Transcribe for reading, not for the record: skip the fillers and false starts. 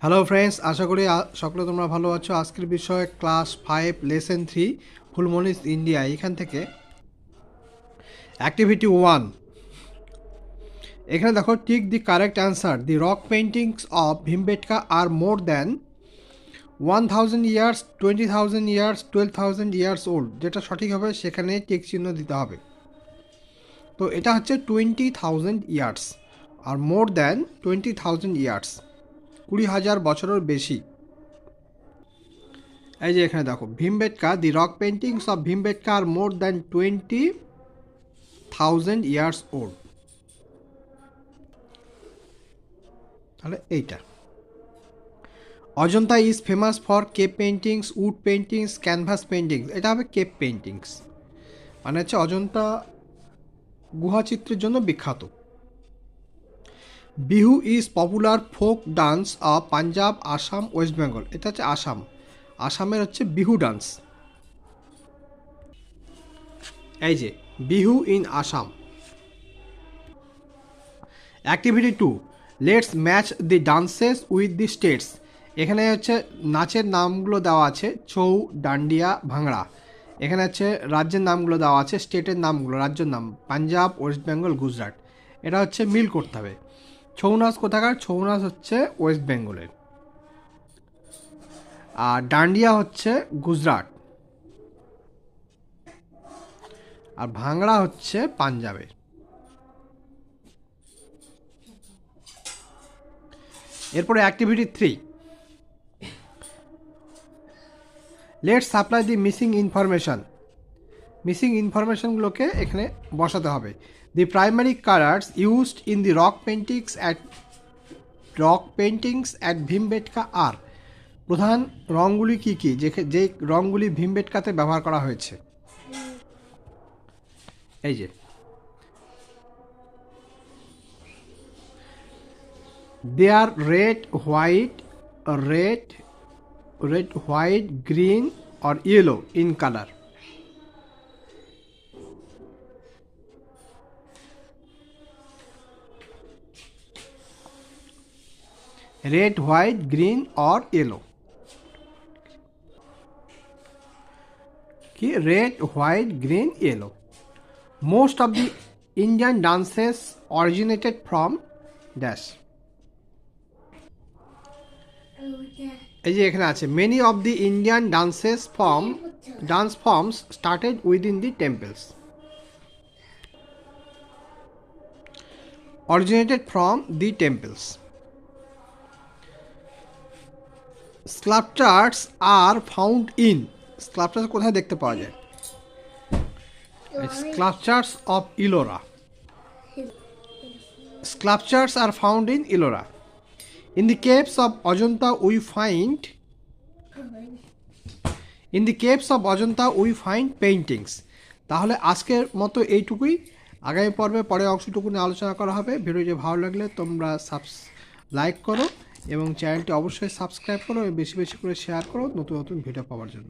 Hello friends, আশা করি সকলে তোমরা ভালো আছো। আজকের বিষয় ক্লাস 5 লেসন 3 ফুলমনিস ইন্ডিয়া। এখান থেকে অ্যাক্টিভিটি 1, এখানে দেখো tick the correct answer. The rock paintings of Bhimbetka are more than 1000 years, 20,000 years, 12,000 years old. যেটা সঠিক হবে সেখানে টিক চিহ্ন দিতে হবে। তো এটা হচ্ছে 20,000 ইয়ার্স আর মোর দ্যান 20,000 ইয়ার্স, 20,000 বছরের বেশি। এই যে এখানে দেখো Bhimbetka, the rock paintings of Bhimbetka are more than 20,000 years old. তাহলে এইটা। Ajanta is famous for cave paintings, wood paintings, canvas paintings. এটা হবে কেপ পেন্টিংস, মানে হচ্ছে অজন্তা গুহাচিত্রের জন্য বিখ্যাত। Bihu is popular folk dance of Punjab, Assam, West Bengal. এটা হচ্ছে আসাম, আসামের হচ্ছে বিহু ডান্স। এই যে Bihu in Assam. Activity 2, let's match the dances with the states. এখানে হচ্ছে নাচের নামগুলো দেওয়া আছে, ছৌ, ডান্ডিয়া, ভাংড়া। এখানে হচ্ছে রাজ্যের নামগুলো দেওয়া আছে, স্টেটের নামগুলো, রাজ্যের নাম পাঞ্জাব, ওয়েস্ট বেঙ্গল, গুজরাট। এটা হচ্ছে মিল করতে হবে। ছৌ নাচ কোথাকার? ছৌ নাচ হচ্ছে ওয়েস্ট বেঙ্গলের, আর ডান্ডিয়া হচ্ছে গুজরাট, আর ভাংড়া হচ্ছে পাঞ্জাবের। এরপরে activity 3, let's supply the missing information. Missing ইনফরমেশনগুলোকে এখানে বসাতে হবে। The primary colours used in the rock paintings at Bhimbetka are. প্রধান রঙগুলি কী কী, যে রঙগুলি ভীমবেটকাতে ব্যবহার করা হয়েছে? এই যে they are red, white, green or yellow in color. Red, white, green or yellow. কি? red, white, green, yellow. Most of the Indian dances originated from dash. এই যে এখানে আছে many of the Indian dance forms started within the temples. Originated from the temples. Sculptures are found in. Sculptures কোথায় দেখতে পাওয়া যায়? Sculptures of Ellora. Sculptures are found in Ellora. In the caves of Ajanta we find paintings. তাহলে আজকের মতো এইটুকুই। আগামী পর্বে পরের অংশটুকু নিয়ে আলোচনা করা হবে। ভিডিওটি ভালো লাগলে তোমরা লাইক করো এবং চ্যানেলটি অবশ্যই সাবস্ক্রাইব করো এবং বেশি বেশি করে শেয়ার করো নতুন নতুন ভিডিও পাওয়ার জন্য।